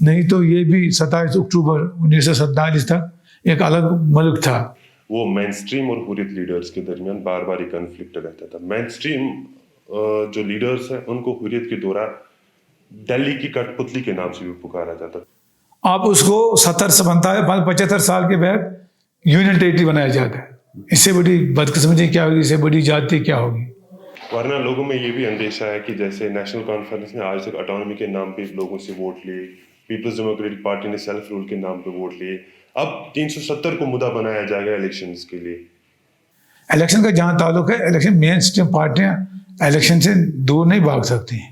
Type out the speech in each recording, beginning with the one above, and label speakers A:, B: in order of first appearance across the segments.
A: نہیں تو یہ بھی 27 اکتوبر 1947 تک ایک الگ ملک تھا.
B: وہ مین اسٹریم اور حریت لیڈرز کے درمیان بار بار یہ کنفلکٹ رہتا تھا. مین اسٹریم جو لیڈرز ہیں ان کو حریت کے دوران دہلی کی کٹ پتلی کے نام سے بھی پکارا جاتا تھا.
A: آپ اس کو 75 سال کے بعد یونین ٹیریٹری بنایا جاتا ہے. اس سے بڑی بدقسمتی کیا ہوگی, اس سے بڑی جاتی کیا ہوگی.
B: ورنہ لوگوں میں یہ بھی اندیشہ ہے کہ جیسے نیشنل کانفرنس نے آج تک اٹانومی کے نام پہ لوگوں سے ووٹ لیے, پیپلز ڈیموکریٹک پارٹی نے سیلف رول کے نام پہ ووٹ لیے, اب 370 کو مدعا بنایا جائے گا الیکشنز کے لیے.
A: الیکشن کا جہاں تعلق ہے, الیکشن مین اسٹریم پارٹیاں الیکشن سے دور نہیں بھاگ سکتی ہیں.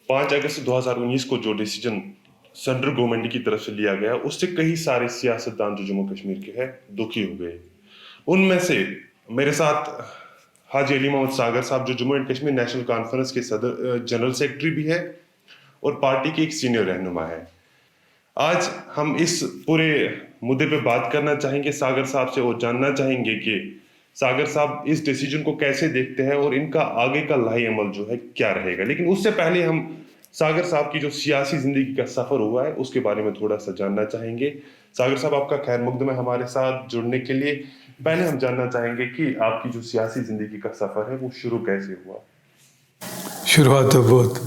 B: 5 اگست 2019 کو جو ڈیسیجن سینٹرل گورنمنٹ کی طرف سے لیا گیا اس سے کئی سارے سیاستدان جو جموں کشمیر کے ہیں دکھی ہو گئے. ان میں سے میرے ساتھ حاجی علی محمد ساگر صاحب جو Jammu and Kashmir national conference کے صدر جنرل سیکرٹری بھی ہے اور پارٹی کے ایک سینئر رہنما ہے. آج ہم اس پورے مدعے پہ بات کرنا چاہیں گے ساگر صاحب سے اور جاننا چاہیں گے کہ ساگر صاحب اس ڈیسیجن کو کیسے دیکھتے ہیں اور ان کا آگے کا لاہی عمل جو ہے کیا رہے گا. لیکن اس سے پہلے ہم ساگر صاحب کی جو سیاسی زندگی کا سفر ہوا ہے اس کے بارے میں تھوڑا سا جاننا چاہیں گے. ساگر صاحب آپ کا خیر مقدم ہے ہمارے ساتھ جڑنے کے لیے. پہلے ہم جاننا چاہیں گے کہ آپ کی جو سیاسی زندگی کا سفر ہے وہ شروع کیسے ہوا.
A: شروعات تو بہت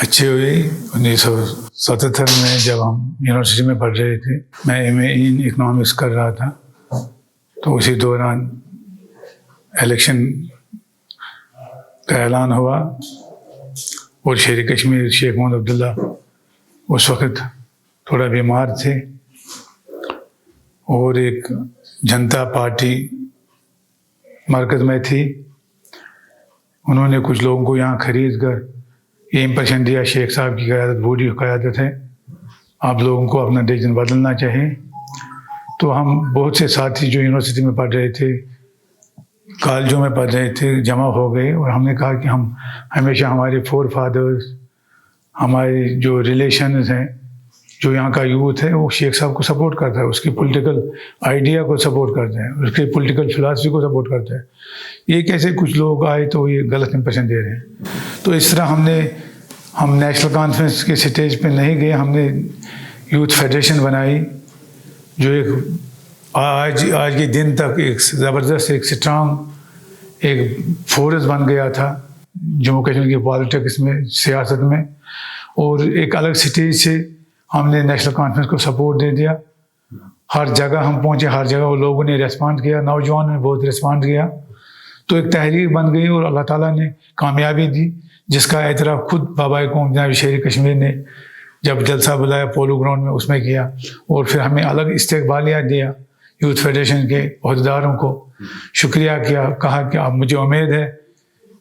A: اچھی ہوئی. 1977 میں جب ہم یونیورسٹی میں پڑھ رہے تھے, میں ایم.اے ان اکنامکس کر رہا تھا, تو اسی دوران الیکشن کا اعلان ہوا اور شیر کشمیر شیخ محمد عبداللہ اس وقت تھوڑا بیمار تھے اور ایک جنتا پارٹی مرکز میں تھی. انہوں نے کچھ لوگوں کو یہاں خرید کر یہ امپریشن دیا شیخ صاحب کی قیادت بوڑھی قیادت ہے, آپ لوگوں کو اپنا ڈیسیجن بدلنا چاہیے. تو ہم بہت سے ساتھی جو یونیورسٹی میں پڑھ رہے تھے, کالجوں میں پڑھ رہے تھے, جمع ہو گئے اور ہم نے کہا کہ ہم ہمیشہ ہمارے فور فادرز, ہمارے جو ریلیشنز ہیں, جو یہاں کا یوتھ ہے وہ شیخ صاحب کو سپورٹ کرتا ہے, اس کی پولیٹیکل آئیڈیا کو سپورٹ کرتا ہے, اس کی پولیٹیکل فلاسفی کو سپورٹ کرتا ہے. یہ کیسے کچھ لوگ آئے تو یہ غلط امپریشن دے رہے ہیں. تو اس طرح ہم نیشنل کانفرنس کے سٹیج پہ نہیں گئے, ہم نے یوتھ فیڈریشن بنائی جو ایک آج کے دن تک ایک زبردست ایک اسٹرانگ ایک فورس بن گیا تھا جموں کشمیر کی پالیٹکس میں, سیاست میں. اور ایک الگ سٹیج سے ہم نے نیشنل کانفرنس کو سپورٹ دے دیا. ہر جگہ ہم پہنچے, ہر جگہ وہ لوگوں نے ریسپانڈ کیا, نوجوانوں نے بہت ریسپانڈ کیا. تو ایک تحریک بن گئی اور اللہ تعالیٰ نے کامیابی دی, جس کا اعتراف خود بابا قوم جناب شیر کشمیر نے جب جلسہ بلایا پولو گراؤنڈ میں اس میں کیا. اور پھر ہمیں الگ استقبالیہ دیا یوتھ فیڈریشن کے عہدیداروں کو, شکریہ کیا, کہا کہ آپ مجھے امید ہے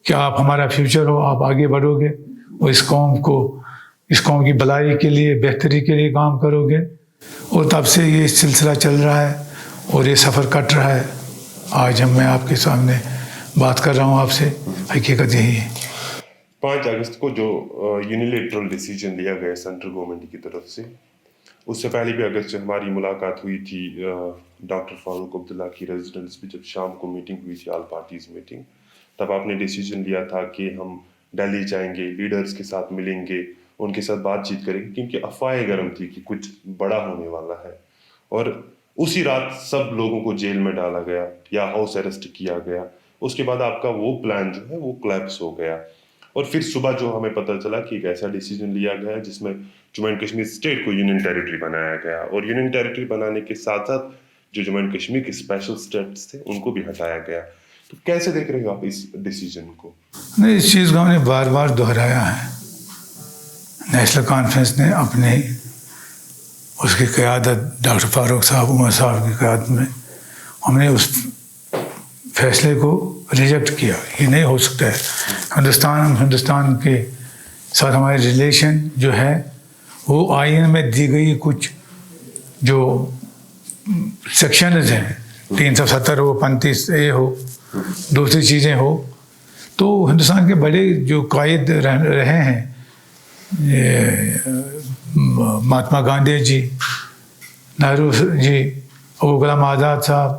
A: کہ آپ ہمارا فیوچر ہو, آپ آگے بڑھو گے اور اس قوم کی بھلائی کے لیے, بہتری کے لیے کام کرو گے. اور تب سے یہ سلسلہ چل رہا ہے اور یہ سفر کٹ رہا ہے. آج میں آپ کے سامنے بات کر رہا ہوں آپ سے, حقیقت یہی ہے.
B: 5 اگست کو جو یونیلیٹرل ڈیسیجن لیا گیا سینٹرل گورنمنٹ کی طرف سے, اس سے پہلے بھی اگست جب ہماری ملاقات ہوئی تھی ڈاکٹر فاروق عبداللہ کی ریزیڈنس میں, جب شام کو میٹنگ ہوئی تھی آل پارٹیز میٹنگ, تب آپ نے ڈیسیجن لیا تھا کہ ہم دہلی جائیں گے, لیڈرز کے ساتھ ملیں گے, ان کے ساتھ بات چیت کریں گے, کیونکہ افواہیں گرم تھی کہ کچھ بڑا ہونے والا ہے. اور اسی رات سب لوگوں کو جیل میں ڈالا گیا یا ہاؤس اریسٹ کیا گیا. اس کے بعد آپ کا وہ پلان جو ہے وہ کلیپس ہو گیا. اور پھر صبح جو ہمیں پتہ چلا کہ ایک ایسا ڈیسیجن لیا گیا جس میں جموں اینڈ کشمیر اسٹیٹ کو یونین ٹیریٹری بنایا گیا, اور یونین ٹیریٹری بنانے کے ساتھ ساتھ جو جموں اینڈ کشمیر کے اسپیشل اسٹیٹس تھے ان کو بھی ہٹایا گیا. تو کیسے دیکھ رہے ہو آپ اس ڈیسیجن کو؟
A: نہیں, اس چیز کو ہم نے بار بار دہرایا ہے. نیشنل کانفرنس نے اپنے اس کی قیادت ڈاکٹر فاروق صاحب, عمر صاحب کی قیادت میں ہم نے اس فیصلے کو ریجیکٹ کیا. یہ نہیں ہو سکتا ہے. ہندوستان کے ساتھ ہمارے ریلیشن جو ہے وہ آئین میں دی گئی کچھ جو سیکشنز ہیں, 370 ہو, 35A ہو, دوسری چیزیں ہو, تو ہندوستان کے بڑے جو قائد رہے ہیں, مہاتما گاندھی جی, نہرو جی, ابو کلام آزاد صاحب,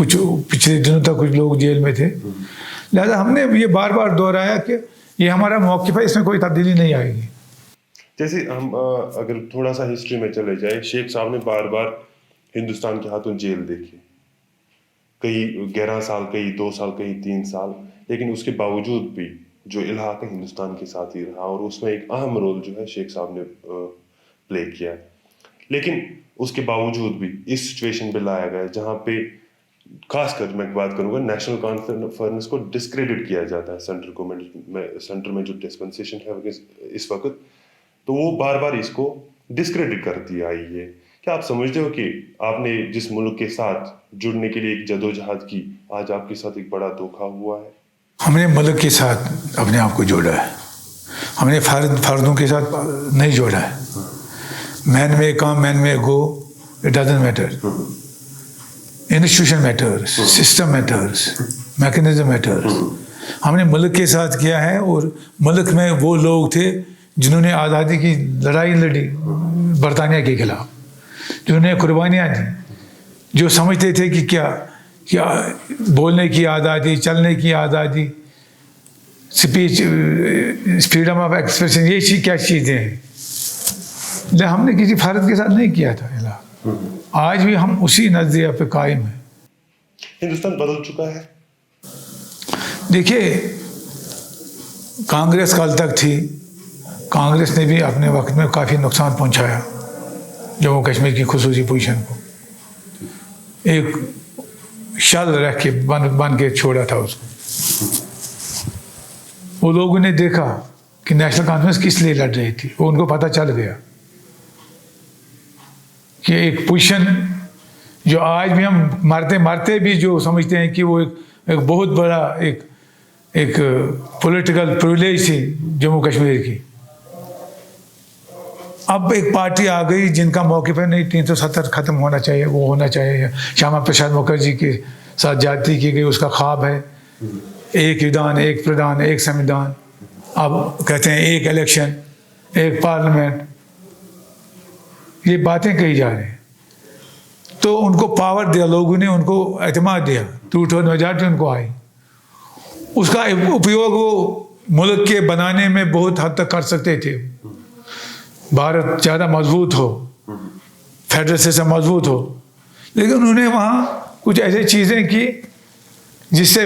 A: کچھ پچھلے دنوں تک کچھ لوگ جیل میں تھے. لہذا ہم نے یہ بار بار دہرایا کہ یہ ہمارا موقف ہے, اس میں کوئی تبدیلی نہیں آئے گی.
B: جیسے ہم اگر تھوڑا سا ہسٹری میں چلے جائے, شیخ صاحب نے بار بار ہندوستان کے ہاتھوں جیل دیکھی, کئی 11 سال, کئی 2 سال, کئی 3 سال, لیکن اس کے باوجود بھی جو الحاق ہے ہندوستان کے ساتھ ہی رہا, اور اس میں ایک اہم رول جو ہے شیخ صاحب نے پلے کیا. لیکن اس کے باوجود بھی اس سچویشن پہ لایا گیا جہاں پہ خاص کر میں بات کروں گا نیشنل کانفرنس کو ڈسکریڈٹ کیا جاتا ہے سینٹرل گورنمنٹ میں, سینٹر میں جو ڈسپنسیشن ہے اس وقت, تو وہ بار بار اس کو ڈسکریڈٹ کرتی آئی ہے. کیا آپ سمجھتے ہو کہ آپ نے جس ملک کے ساتھ جڑنے کے لیے ایک جدوجہد کی, آج آپ کے ساتھ ایک بڑا دھوکہ ہوا ہے؟
A: ہم نے ملک کے ساتھ اپنے آپ کو جوڑا ہے, ہم نے فردوں کے ساتھ نہیں جوڑا ہے. مین میں come, men may go, it doesn't matter. Institution matters, system matters, mechanism matters. ہم نے ملک کے ساتھ کیا ہے, اور ملک میں وہ لوگ تھے جنہوں نے آزادی کی لڑائی لڑی برطانیہ کے خلاف, جنہوں نے قربانیاں دیں, جو سمجھتے تھے کہ کیا بولنے کی آزادی, چلنے کی آزادی, اسپیچ, فریڈم آف ایکسپریشن, یہ کیا چیزیں ہیں. ہم نے کسی فرد کے ساتھ نہیں کیا تھا. آج بھی ہم اسی نظریے پہ قائم ہیں.
B: ہندوستان بدل چکا ہے.
A: دیکھیے, کانگریس کل تک تھی, کانگریس نے بھی اپنے وقت میں کافی نقصان پہنچایا جموں کشمیر کی خصوصی پوزیشن کو. ایک شل رکھ کے بن کے چھوڑا تھا اس کو. وہ لوگوں نے دیکھا کہ نیشنل کانفرنس کس لیے لڑ رہی تھی, وہ ان کو پتہ چل گیا کہ ایک پوزیشن جو آج بھی ہم مرتے بھی جو سمجھتے ہیں کہ وہ ایک بہت بڑا ایک پولیٹیکل پریولیج تھی جموں کشمیر کی, اب ایک پارٹی آ گئی جن کا موقف ہے نہیں 370 ختم ہونا چاہیے, وہ ہونا چاہیے. شیاما پرساد مکھرجی کے ساتھ جاتی کی گئی, اس کا خواب ہے ایک ودھان, ایک پردھان, ایک سمودھان. اب کہتے ہیں ایک الیکشن, ایک پارلیمنٹ, یہ باتیں کہی جا رہی ہیں. تو ان کو پاور دیا لوگوں نے, ان کو اعتماد دیا, 2/3 میجارٹی ان کو آئی. اس کا اپیوگ وہ ملک کے بنانے میں بہت حد تک کر سکتے تھے. بھارت زیادہ مضبوط ہو, فیڈرل سسٹم مضبوط ہو, لیکن انہوں نے وہاں کچھ ایسی چیزیں کی جس سے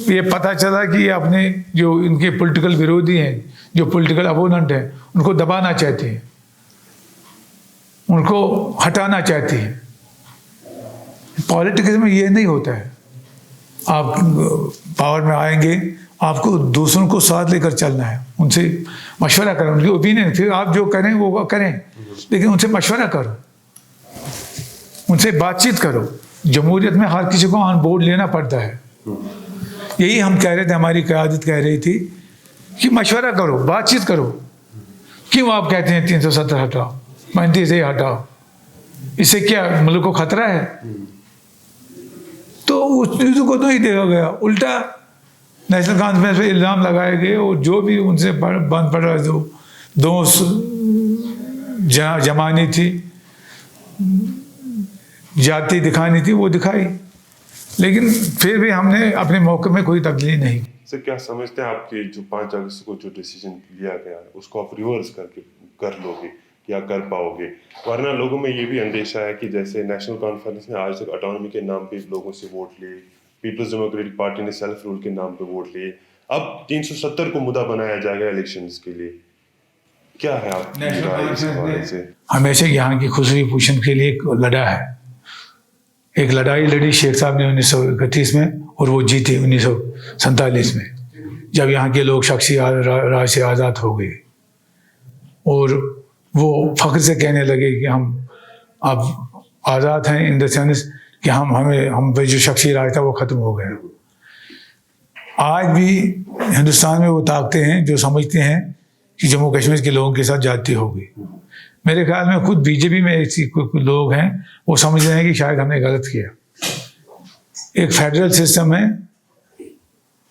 A: یہ پتہ چلا کہ یہ اپنے جو ان کے پولیٹیکل ویرودھی ہیں, جو پولیٹیکل اپوننٹ ہیں, ان کو دبانا چاہتے ہیں, ان کو ہٹانا چاہتے ہیں. پالیٹکس میں یہ نہیں ہوتا ہے. آپ پاور میں آئیں گے, آپ کو دوسروں کو ساتھ لے کر چلنا ہے, ان سے مشورہ کریں, ان کی اوپینین, پھر آپ جو کریں وہ کریں, لیکن ان سے مشورہ کرو, ان سے بات چیت کرو. جمہوریت میں ہر کسی کو آن بورڈ لینا پڑتا ہے. یہی ہم کہہ رہے تھے, ہماری قیادت کہہ رہی تھی کہ مشورہ کرو, بات چیت کرو. کیوں آپ کہتے ہیں 370 ہٹاؤ, 35 ہٹاؤ, اس سے کیا ملک کو خطرہ ہے؟ تو اس چیز کو نہیں دیکھا گیا, الٹا نیشنل کانفرنس پہ الزام لگائے گئے, اور جو بھی ان سے بند پڑ رہا جو دوست جمانی تھی, جاتی دکھانی تھی, وہ دکھائی. لیکن پھر بھی ہم نے اپنے موقع میں کوئی تبدیلی نہیں کی.
B: سر کیا سمجھتے ہیں آپ کہ جو 5 اگست کو جو ڈیسیجن لیا گیا ہے اس کو آپ ریورس کر لو گے یا کر پاؤ گے؟ ورنہ لوگوں میں یہ بھی اندیشہ ہے کہ جیسے نیشنل کانفرنس نے آج تک اٹانومی کے نام پہ لوگوں سے ووٹ لیے, پیپلز ڈیموکریٹک پارٹی نے سیلف رول کے نام پہ ووٹ لیے, اب 370 کو مدعا بنایا جائے گا الیکشنز کے لیے. کیا ہے آپ کی رائے اس حوالے سے؟
A: ہمیشہ یہاں کی خصوصی پوزیشن کے لیے ایک لڑا ہے, ایک لڑائی لڑی شیخ صاحب نے 1931 میں, اور وہ جیتے 1947 میں, جب یہاں کے لوگ شخصی راج سے آزاد ہو گئے, اور وہ فخر سے کہنے لگے کہ ہم اب آزاد ہیں, ان دا سینس کہ ہم پہ جو شخصی راج تھا وہ ختم ہو گیا. آج بھی ہندوستان میں وہ طاقتیں ہیں جو سمجھتے ہیں کہ جموں کشمیر کے لوگوں کے ساتھ جاتی ہوگی. میرے خیال میں خود بی جے پی میں ایسی لوگ ہیں, وہ سمجھ رہے ہیں کہ شاید ہم نے غلط کیا. ایک فیڈرل سسٹم ہے,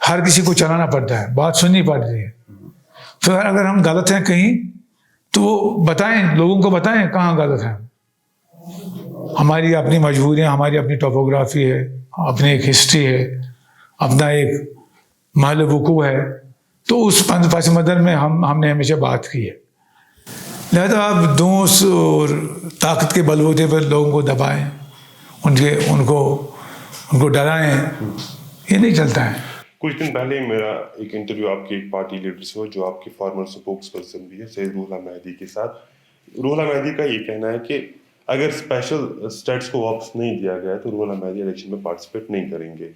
A: ہر کسی کو چلانا پڑتا ہے, بات سننی پڑتی ہے. پھر اگر ہم غلط ہیں کہیں تو وہ بتائیں, لوگوں کو بتائیں کہاں غلط ہیں. ہماری اپنی مجبوریاں, ہماری اپنی ٹوپوگرافی ہے, اپنی ایک ہسٹری ہے, اپنا ایک محل وقوع ہے, تو اس پس منظر میں ہم نے ہمیشہ بات کی ہے. لہذا آپ دوست اور طاقت کے بلبوتے پر لوگوں کو دبائیں, ان کو ڈرائیں, یہ نہیں چلتا ہے.
B: کچھ دن پہلے میرا ایک انٹرویو آپ کے ایک پارٹی لیڈر سے ہوا جو آپ کے فارمر سپوکس پرسن بھی ہے, سید روح اللہ مہدی کے ساتھ. روح اللہ مہدی کا یہ کہنا ہے کہ اگر اسپیشل اسٹیٹس کو واپس نہیں دیا گیا تو روح اللہ مہدی الیکشن میں پارٹیسپیٹ نہیں کریں گے.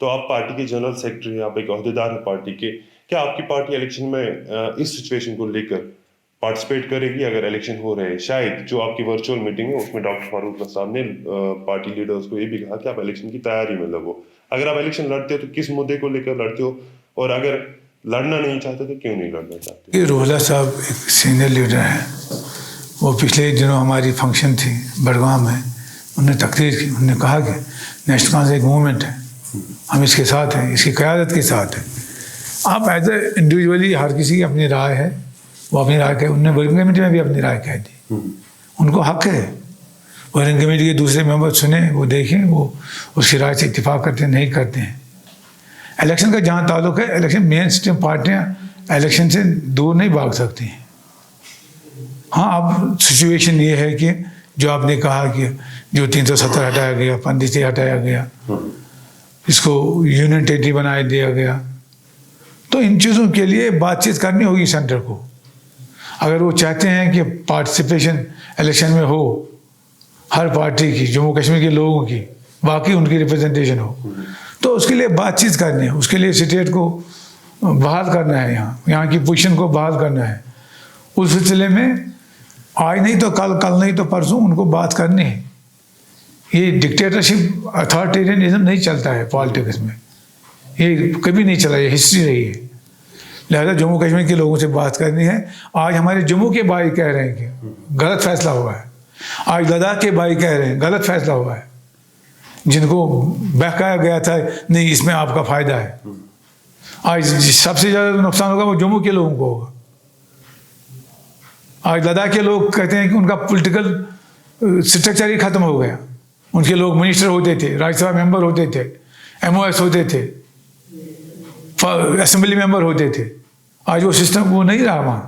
B: تو آپ پارٹی کے جنرل سیکرٹری ہیں, آپ ایک عہدیدار ہیں پارٹی کے, کیا آپ کی پارٹی الیکشن میں اس سچویشن کو لے کر پارٹیسپیٹ کرے گی اگر الیکشن ہو رہے ہیں؟ شاید جو آپ کی ورچوئل میٹنگ ہے اس میں ڈاکٹر فاروق اللہ صاحب نے پارٹی لیڈرز کو یہ بھی کہا کہ آپ الیکشن کی تیاری میں لگو. اگر آپ الیکشن لڑتے ہو تو کس مدعے کو لے کر لڑتے ہو, اور اگر لڑنا نہیں چاہتے تو کیوں نہیں لڑنا چاہتے؟
A: روح اللہ صاحب ایک سینئر لیڈر ہیں, وہ پچھلے دنوں ہماری فنکشن تھی بڑگام میں, انہوں نے تقریر کی, انہوں نے کہا کہ نیشنل کانفرنس ایک موومنٹ ہے, ہم اس کے ساتھ ہیں, اس کی قیادت کے ساتھ ہیں. آپ ایز اے انڈیویجولی ہر کسی کی اپنی رائے ہے, وہ اپنی رائے کہہ, انہوں نے ورکنگ کمیٹی میں بھی اپنی رائے کہہ دی, ان کو حق ہے. ورکنگ کمیٹی کے دوسرے ممبر سنیں, وہ دیکھیں, وہ اس کی رائے سے اتفاق کرتے ہیں نہیں کرتے ہیں. الیکشن کا جہاں تعلق ہے, الیکشن مین اسٹریم پارٹیاں الیکشن سے دور نہیں بھاگ سکتی ہیں. ہاں اب سچویشن یہ ہے کہ جو آپ نے کہا کہ جو 370 ہٹایا گیا, 35 ہٹایا گیا, اس کو یونین ٹیریٹری بنا دیا گیا, تو ان چیزوں کے لیے بات چیت کرنی ہوگی سینٹر کو. اگر وہ چاہتے ہیں کہ پارٹیسپیشن الیکشن میں ہو ہر پارٹی کی, جموں کشمیر کے لوگوں کی, باقی ان کی ریپرزنٹیشن ہو, تو اس کے لیے بات چیت کرنی ہے. اس کے لیے اسٹیٹ کو بحال کرنا ہے, یہاں کی پوزیشن کو بحال کرنا ہے. اس سلسلے میں آج نہیں تو کل, کل نہیں تو پرسوں ان کو بات کرنی ہے. یہ ڈکٹیٹرشپ اتھارٹیرینزم نہیں چلتا ہے پالیٹکس میں, یہ کبھی نہیں چلا, یہ ہسٹری رہی ہے. لہذا جموں کشمیر کے لوگوں سے بات کرنی ہے. آج ہمارے جموں کے بھائی کہہ رہے ہیں کہ غلط فیصلہ ہوا ہے, آج لداخ کے بھائی کہہ رہے ہیں غلط فیصلہ ہوا ہے, جن کو بہکایا گیا تھا نہیں اس میں آپ کا فائدہ ہے. آج سب سے زیادہ نقصان ہوگا وہ جموں کے لوگوں کو ہوگا. آج لداخ کے لوگ کہتے ہیں کہ ان کا پولیٹیکل اسٹرکچر ہی ختم ہو گیا. ان کے لوگ منسٹر ہوتے تھے, راجیہ سبھا ممبر ہوتے تھے, MOS ہوتے تھے, اسمبلی ممبر ہوتے تھے. آج وہ سسٹم وہ نہیں رہا وہاں.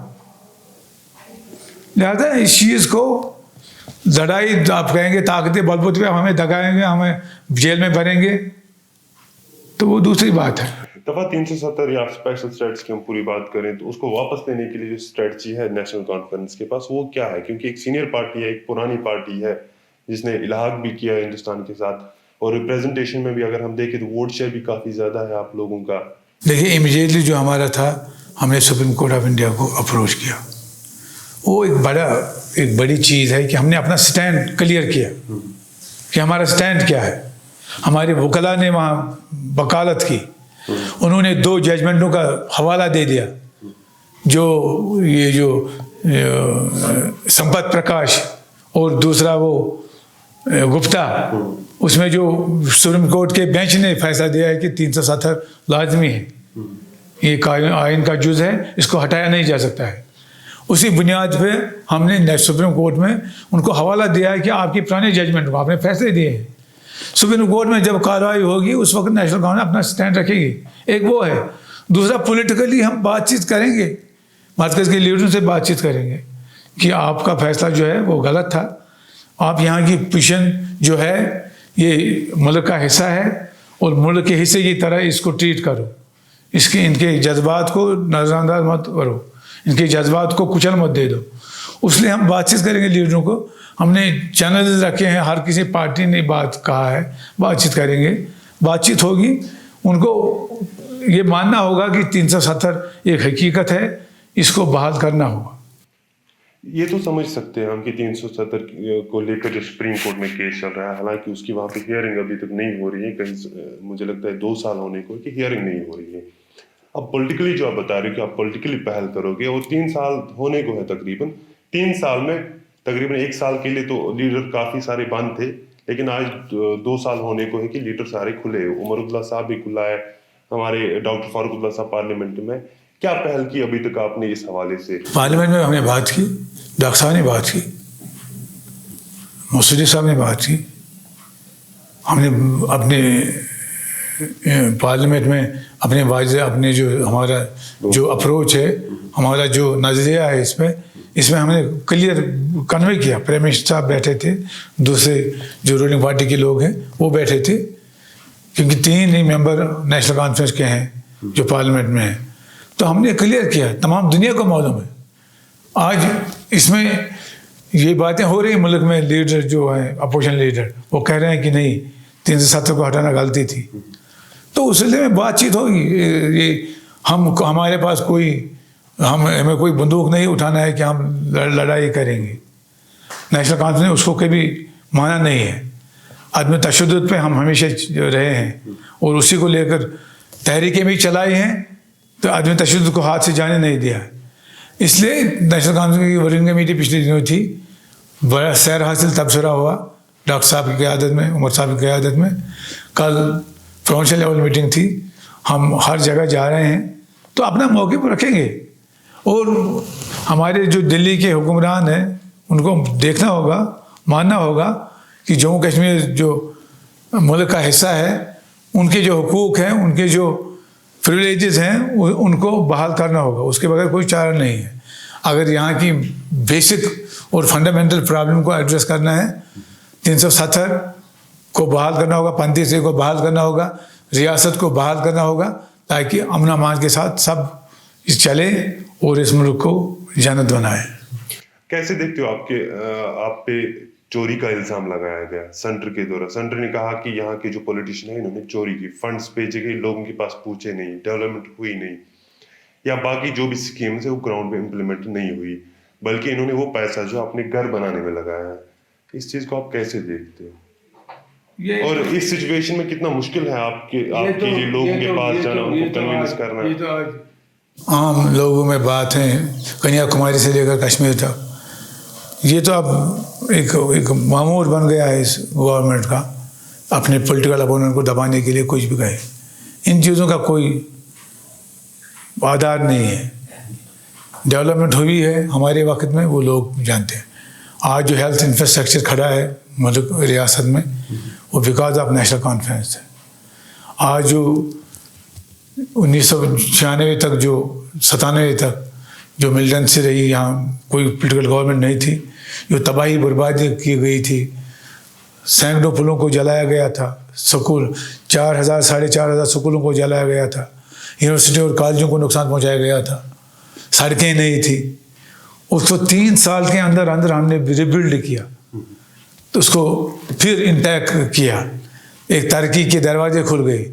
A: لہٰذا اس چیز کو لڑائی آپ کہیں گے طاقتیں بلبوتے پہ ہمیں دگائیں گے, ہمیں جیل میں بھریں گے, تو وہ دوسری بات ہے.
B: دفعہ 370 یا اسپیشل اسٹیٹس کی ہم پوری بات کریں تو اس کو واپس لینے کے لیے جو اسٹریٹجی ہے نیشنل کانفرنس کے پاس وہ کیا ہے؟ کیونکہ ایک سینئر پارٹی ہے, ایک پرانی پارٹی ہے جس نے الحاق بھی کیا ہے ہندوستان کے ساتھ, اور ریپریزنٹیشن میں بھی اگر ہم دیکھیں تو ووٹ شیئر بھی کافی زیادہ ہے آپ لوگوں کا.
A: دیکھیے امیڈیٹلی جو ہمارا تھا, ہم نے سپریم کورٹ آف انڈیا کو اپروچ کیا. وہ ایک بڑی چیز ہے کہ ہم نے اپنا سٹینڈ کلیئر کیا کہ ہمارا سٹینڈ کیا ہے. ہمارے وکلاء نے وہاں وکالت کی, انہوں نے 2 ججمنٹوں کا حوالہ دے دیا. جو سمپت پرکاش اور دوسرا وہ گپتا, اس میں جو سپریم کورٹ کے بینچ نے فیصلہ دیا ہے کہ 370 لازمی ہے, یہ آئین کا جز ہے, اس کو ہٹایا نہیں جا سکتا ہے. اسی بنیاد پہ ہم نے سپریم کورٹ میں ان کو حوالہ دیا ہے کہ آپ کی پرانے ججمنٹ کو آپ نے فیصلے دیے ہیں. سپریم کورٹ میں جب کارروائی ہوگی اس وقت نیشنل کانفرنس اپنا سٹینڈ رکھے گی. ایک وہ ہے. دوسرا پولیٹیکلی ہم بات چیت کریں گے, مرکز کے لیڈروں سے بات چیت کریں گے کہ آپ کا فیصلہ جو ہے وہ غلط تھا, آپ یہاں کی پوزیشن جو ہے یہ ملک کا حصہ ہے اور ملک کے حصے کی طرح اس کو ٹریٹ کرو, ان کے جذبات کو نظر انداز مت کرو, ان کے جذبات کو کچل مت دے دو. اس لیے ہم بات چیت کریں گے لیڈروں کو. ہم نے چینلز رکھے ہیں, ہر کسی پارٹی نے بات کہا ہے, بات چیت کریں گے, بات چیت ہوگی. ان کو یہ ماننا ہوگا کہ 370 ایک حقیقت ہے, اس کو بحال کرنا ہوگا.
B: یہ تو سمجھ سکتے ہیں ہم کہ 370 کو لے کر جو سپریم کورٹ میں کیس چل رہا ہے, حالانکہ اس کی وہاں پہ ہیئرنگ ابھی تک نہیں ہو رہی ہے, کہیں مجھے لگتا ہے 2 سال ہونے کو کہ ہیئرنگ نہیں ہو رہی ہے. اب پولیٹیکلی جو آپ بتا رہے ہو کہ آپ پولیٹیکلی پہل کرو گے, اور 3 سال ہونے کو ہے تقریباً. 3 سال میں تقریباً 1 سال کے لیے تو لیڈر کافی سارے بند تھے, لیکن آج 2 سال ہونے کو ہے کہ لیڈر سارے کھلے. عمر عبداللہ صاحب بھی کھلا ہے, ہمارے ڈاکٹر فاروق عبداللہ صاحب پارلیمنٹ میں. کیا پہل کی ابھی تک آپ نے اس حوالے سے؟
A: پارلیمنٹ میں ہم نے بات کی, ڈاکٹر صاحب نے بات کی, موصودی صاحب نے بات کی, ہم نے اپنے پارلیمنٹ میں اپنے واضح اپنے جو ہمارا جو اپروچ ہے, ہمارا جو نظریہ ہے اس میں ہم نے کلیئر کنوے کیا. پرائم منسٹر صاحب بیٹھے تھے, دوسرے جو رولنگ پارٹی کے لوگ ہیں وہ بیٹھے تھے, کیونکہ 3 ہی ممبر نیشنل کانفرنس کے ہیں جو پارلیمنٹ میں ہیں. تو ہم نے کلیئر کیا, تمام دنیا کو معلوم ہے. آج اس میں یہ باتیں ہو رہی ہیں ملک میں, لیڈر جو ہیں اپوزیشن لیڈر وہ کہہ رہے ہیں کہ نہیں 370 کو ہٹانا غلطی تھی. تو اس سلسلے میں بات چیت ہوگی. یہ ہمارے پاس ہمیں کوئی بندوق نہیں اٹھانا ہے کہ ہم لڑائی کریں گے. نیشنل کانفرنس نے اس کو کبھی مانا نہیں ہے. عدم تشدد پہ ہم ہمیشہ رہے ہیں اور اسی کو لے کر تحریکیں بھی چلائی ہیں, تو عدم تشدد کو ہاتھ سے جانے نہیں دیا. اس لیے نیشنل کانفرنس کی ورکنگ کمیٹی پچھلے دنوں تھی, بڑا سیر حاصل تبصرہ ہوا ڈاکٹر صاحب کی قیادت میں, عمر صاحب کی قیادت میں. کل پروونشل لیول میٹنگ تھی, ہم ہر جگہ جا رہے ہیں تو اپنا موقف رکھیں گے. اور ہمارے جو دلی کے حکمران ہیں ان کو دیکھنا ہوگا, ماننا ہوگا کہ جموں کشمیر جو ملک کا حصہ ہے ان کے جو حقوق ہیں, ان کے جو پریولیجز ہیں ان کو بحال کرنا ہوگا. اس کے بغیر کوئی چارہ نہیں ہے. اگر یہاں کی بیسک اور فنڈامنٹل پرابلم کو ایڈریس کرنا ہے, 370 کو بحال کرنا ہوگا, 35 کو بحال کرنا ہوگا, ریاست کو بحال کرنا ہوگا, تاکہ امن و امان کے ساتھ سب چلے اور اس ملک کو جنت بنائے.
B: کیسے دیکھتے ہو آپ پہ چوری کا الزام لگایا گیا سینٹر کے دوران؟ سینٹر نے کہا کہ یہاں کے جو پولیٹیشین ہیں انہوں نے چوری کی, فنڈز بھیجے گئے, لوگوں کے پاس پہنچے نہیں, ڈیولپمنٹ ہوئی نہیں, یا باقی جو بھی اسکیمز ہیں وہ گراؤنڈ پہ امپلیمنٹ نہیں ہوئی, بلکہ انہوں نے وہ پیسہ جو اپنے گھر بنانے میں لگایا ہے. اس چیز کو آپ کیسے دیکھتے ہو؟ اور اس سچویشن میں کتنا مشکل ہے آپ کے لیے لوگوں کے پاس جانا, ان کو کنوینس کرنا؟
A: عام لوگوں میں بات ہے کنیا کماری سے لے کر کشمیر تک, یہ تو اب ایک معمول بن گیا ہے اس گورنمنٹ کا, اپنے پولیٹیکل اپوننٹ کو دبانے کے لیے کچھ بھی کہے. ان چیزوں کا کوئی آدھار نہیں ہے. ڈیولپمنٹ ہوئی ہے ہمارے وقت میں وہ لوگ جانتے ہیں. آج جو ہیلتھ انفراسٹرکچر کھڑا ہے ملک ریاست میں وہ بیکاز آف نیشنل کانفرنس ہے. آج جو 1996 تک جو 97 تک جو ملیٹنسی رہی, یہاں کوئی پولیٹیکل گورنمنٹ نہیں تھی, جو تباہی بربادی کی گئی تھی, سینکڑوں پلوں کو جلایا گیا تھا, سکول 4000 4500 سکولوں کو جلایا گیا تھا, یونیورسٹی اور کالجوں کو نقصان پہنچایا گیا تھا, سڑکیں نہیں تھی. اس کو 3 سال کے اندر ہم نے ریبلڈ کیا, تو اس کو پھر انٹیکٹ کیا, ایک ترقی کے دروازے کھل گئے.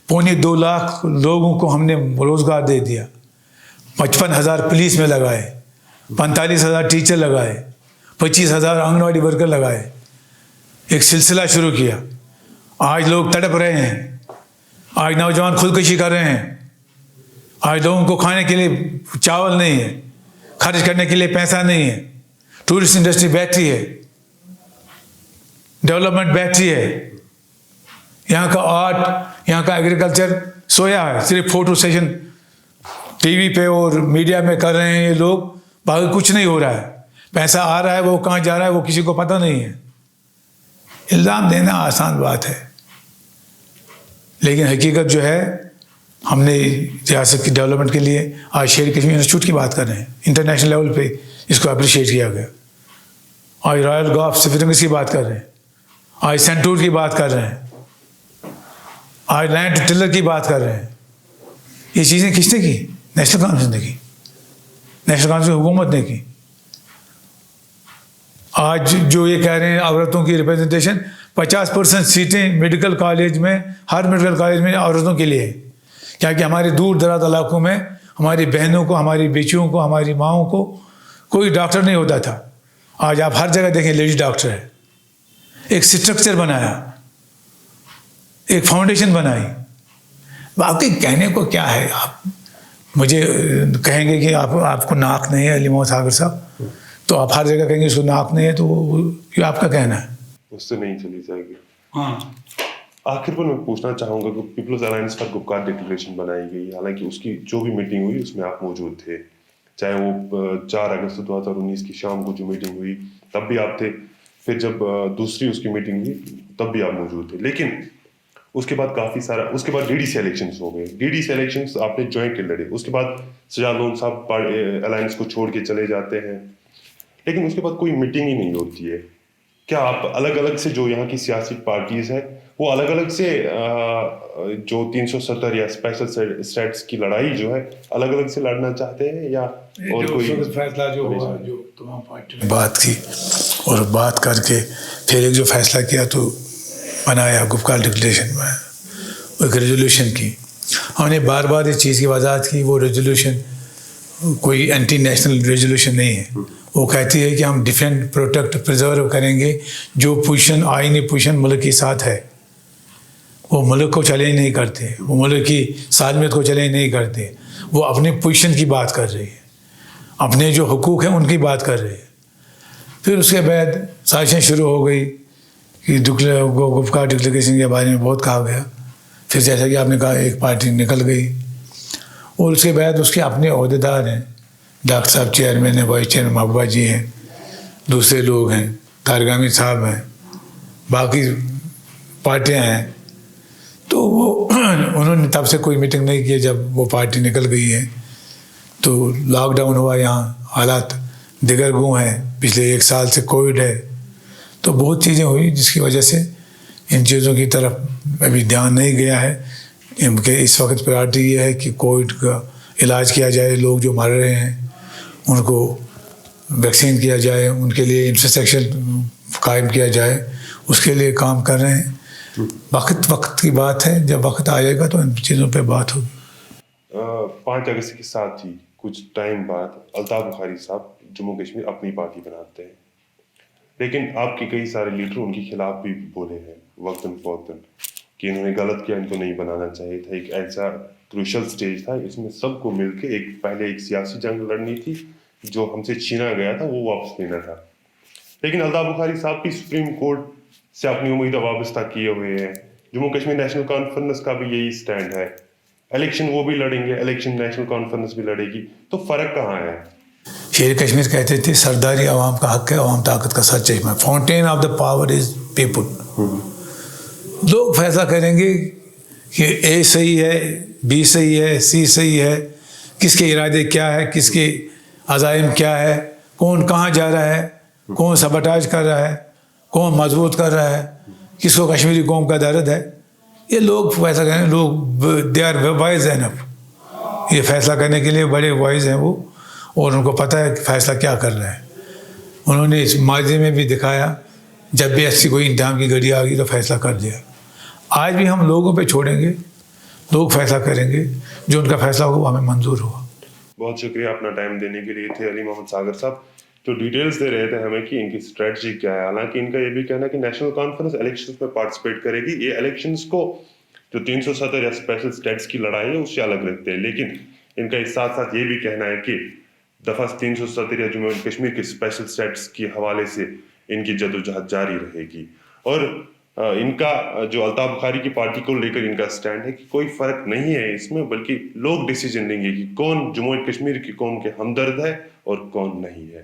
A: 2.25 لاکھ لوگوں کو ہم نے روزگار دے دیا, 55,000 پولیس میں لگائے, 45,000 ٹیچر لگائے, 25,000 آنگن واڑی ورکر لگائے. ایک سلسلہ شروع کیا. آج لوگ تڑپ رہے ہیں, آج نوجوان خودکشی کر رہے ہیں, آج لوگوں کو کھانے کے لیے چاول نہیں ہے, خرچ کرنے کے لیے پیسہ نہیں ہے, ٹورسٹ انڈسٹری بیٹھی ہے, ڈیولپمنٹ بیٹھی ہے, یہاں کا آرٹ, یہاں کا ایگریکلچر سویا ہے. صرف فوٹو سیشن ٹی وی پہ اور میڈیا میں کر رہے ہیں یہ لوگ, باقی کچھ نہیں ہو رہا ہے. پیسہ آ رہا ہے وہ کہاں جا رہا ہے وہ کسی کو پتہ نہیں ہے. الزام دینا آسان بات ہے, لیکن حقیقت جو ہے ہم نے ریاست کی ڈیولپمنٹ کے لیے آج شیر کشمیر انسٹیٹیوٹ کی بات کر رہے ہیں, انٹرنیشنل لیول پہ اس کو اپریشیٹ کیا گیا. آج رائل گولف سفرنگس کی بات کر رہے ہیں, آج سینٹور کی بات کر رہے ہیں, آج لینڈ ٹلر کی بات کر رہے ہیں. یہ چیزیں کس نے کی؟ نیشنل کانفرنس نے کی, نیشنل کانفرنس کی حکومت نے کی. آج جو یہ کہہ رہے ہیں عورتوں کی ریپرزنٹیشن, 50% سیٹیں میڈیکل کالج میں, ہر میڈیکل کالج میں عورتوں کے لیے, کیونکہ ہمارے دور دراز علاقوں میں ہماری بہنوں کو, ہماری بیٹیوں کو, ہماری ماؤں کو کوئی ڈاکٹر نہیں ہوتا تھا. آج آپ ہر جگہ دیکھیں لیڈی ڈاکٹر ہے. ایک اسٹرکچر بنایا, ایک فاؤنڈیشن بنائی. باقی کہنے کو کیا ہے, آپ مجھے کہیں گے کہ آپ کو ناک نہیں ہے علی محمد ساگر صاحب, تو آپ ہر جگہ کہیں گے اس کو ناک نہیں ہے, تو یہ آپ کا کہنا ہے,
B: اس سے نہیں چلی جائے گی.
A: ہاں.
B: آخر پر میں پوچھنا چاہوں گا کہ People's Alliance for Gupkar Declaration بنائی گئی, حالانکہ اس کی جو بھی میٹنگ ہوئی اس میں آپ موجود تھے, چاہے وہ 4 اگست 2019 کی شام کو جو میٹنگ ہوئی تب بھی آپ تھے, پھر جب دوسری اس کی میٹنگ ہوئی تب بھی آپ موجود تھے. لیکن اس کے بعد کافی سارا اس کے بعد ڈی ڈی سی الیکشنس ہو گئے. ڈی ڈی سی الیکشنس آپ نے جوائن کے لڑے. اس کے بعد سجاد لون صاحب الائنس کو چھوڑ کے چلے جاتے ہیں, لیکن اس کے بعد کوئی میٹنگ ہی نہیں ہوتی ہے. کیا آپ الگ الگ سے جو یہاں کی سیاسی پارٹیز ہیں وہ الگ الگ سے جو 370 یا اسپیشل اسٹیٹس کی لڑائی جو ہے الگ الگ سے لڑنا چاہتے ہیں, یا اور کوئی
A: فیصلہ جو ہوا جو تمام پارٹیوں نے بات کی اور بات کر کے پھر ایک جو فیصلہ کیا تو بنایا گفکار ڈکلیریشن میں ایک ریزولوشن کی. ہم نے بار بار اس چیز کی وضاحت کی, وہ ریزولوشن کوئی اینٹی نیشنل ریزولوشن نہیں ہے. وہ کہتی ہے کہ ہم ڈیفینڈ پروٹیکٹ پرزرو کریں گے جو پوزیشن آئینی پوزیشن ملک کے ساتھ ہے. وہ ملک کو چیلنج نہیں کرتے, وہ ملک کی سالمیت کو چیلنج نہیں کرتے, وہ اپنی پوزیشن کی بات کر رہی ہے, اپنے جو حقوق ہیں ان کی بات کر رہی ہے. پھر اس کے بعد سازشیں شروع ہو گئی کہ گفکار ڈکلیریشن کے بارے میں بہت کہا گیا. پھر جیسا کہ آپ نے کہا ایک پارٹی نکل گئی اور اس کے بعد اس کے اپنے عہدیدار ہیں, ڈاکٹر صاحب چیئرمین ہیں, وائس چیئرمین محبوبہ جی ہیں, دوسرے لوگ ہیں, طارق حامد صاحب ہیں, باقی پارٹیاں ہیں. تو وہ انہوں نے تب سے کوئی میٹنگ نہیں کی. جب وہ پارٹی نکل گئی ہے تو لاک ڈاؤن ہوا, یہاں حالات دیگر گوں ہیں, پچھلے 1 سال سے کووڈ ہے, تو بہت چیزیں ہوئی جس کی وجہ سے ان چیزوں کی طرف ابھی دھیان نہیں گیا ہے. کہ اس وقت پرائرٹی یہ ہے کہ کووڈ کا علاج کیا جائے, لوگ جو مر رہے ہیں ان کو ویکسین کیا جائے, ان کے لیے انفراسٹرکچر قائم کیا جائے, اس کے لیے کام کر رہے ہیں. وقت کی بات ہے, جب وقت آئے گا تو ان چیزوں پہ بات ہوگی.
B: 5 اگست کے ساتھ ہی کچھ ٹائم بعد الطاف بخاری صاحب جموں کشمیر اپنی پارٹی بناتے ہیں, لیکن آپ کے کئی سارے لیڈر ان کے خلاف بھی بولے ہیں وقتاً فوقتاً کہ انہوں نے غلط کیا, ان کو نہیں بنانا چاہیے تھا. ایک ایسا کروشل سٹیج تھا, اس میں سب کو مل کے پہلے ایک سیاسی جنگ لڑنی تھی, جو ہم سے چھینا گیا تھا وہ واپس لینا تھا. لیکن الطاف بخاری صاحب بھی سپریم کورٹ سے اپنی امیدیں وابستہ کیے ہوئے ہیں. جموں کشمیر نیشنل کانفرنس کا بھی یہی سٹینڈ ہے. الیکشن وہ بھی لڑیں گے, الیکشن نیشنل کانفرنس بھی لڑے گی, تو فرق کہاں ہے؟
A: شیر کشمیر کہتے تھے سرداری عوام کا حق ہے, عوام طاقت کا سر چشمہ, fountain of the power is people. لوگ فیصلہ کریں گے کہ اے صحیح ہے, بی صحیح ہے, سی صحیح ہے, کس کے ارادے کیا ہے, کس کے عزائم کیا ہے, کون کہاں جا رہا ہے, کون سبٹاج کر رہا ہے, کون مضبوط کر رہا ہے, کس کو کشمیری قوم کا درد ہے. یہ لوگ فیصلہ کریں, لوگ دے آر وائز انف, یہ فیصلہ کرنے کے لیے بڑے وائز ہیں وہ, اور ان کو پتہ ہے کہ فیصلہ کیا کر رہے ہیں. انہوں نے اس ماضی میں بھی دکھایا, جب بھی ایسی کوئی انتظام کی گھڑی آ گئی تو فیصلہ کر دیا. آج بھی ہم لوگوں پہ چھوڑیں گے, لوگ فیصلہ کریں گے, جو ان کا فیصلہ ہو وہ ہمیں منظور ہوگا.
B: بہت شکریہ اپنا ٹائم دینے کے لیے. تھے علی محمد ساگر صاحب جو ڈیٹیلز دے رہے تھے ہمیں کہ ان کی اسٹریٹجی کیا ہے. حالانکہ ان کا یہ بھی کہنا ہے کہ نیشنل کانفرنس الیکشنز میں پارٹیسپیٹ کرے گی, یہ الیکشنز کو جو 370 یا اسپیشل اسٹیٹس کی لڑائی ہے اس سے الگ رکھتے ہیں. لیکن ان کا اس ساتھ ساتھ یہ بھی کہنا ہے کہ دفعہ 370 یا جموں کشمیر کے اسپیشل اسٹیٹس کے حوالے سے ان کی جدوجہد جاری رہے گی. اور ان کا جو الطاف بخاری کی پارٹی کو لے کر ان کا سٹینڈ ہے کہ کوئی فرق نہیں ہے اس میں, بلکہ لوگ ڈیسیجن لیں گے کہ کون جموں کشمیر کی قوم کے ہمدرد ہے اور کون نہیں ہے.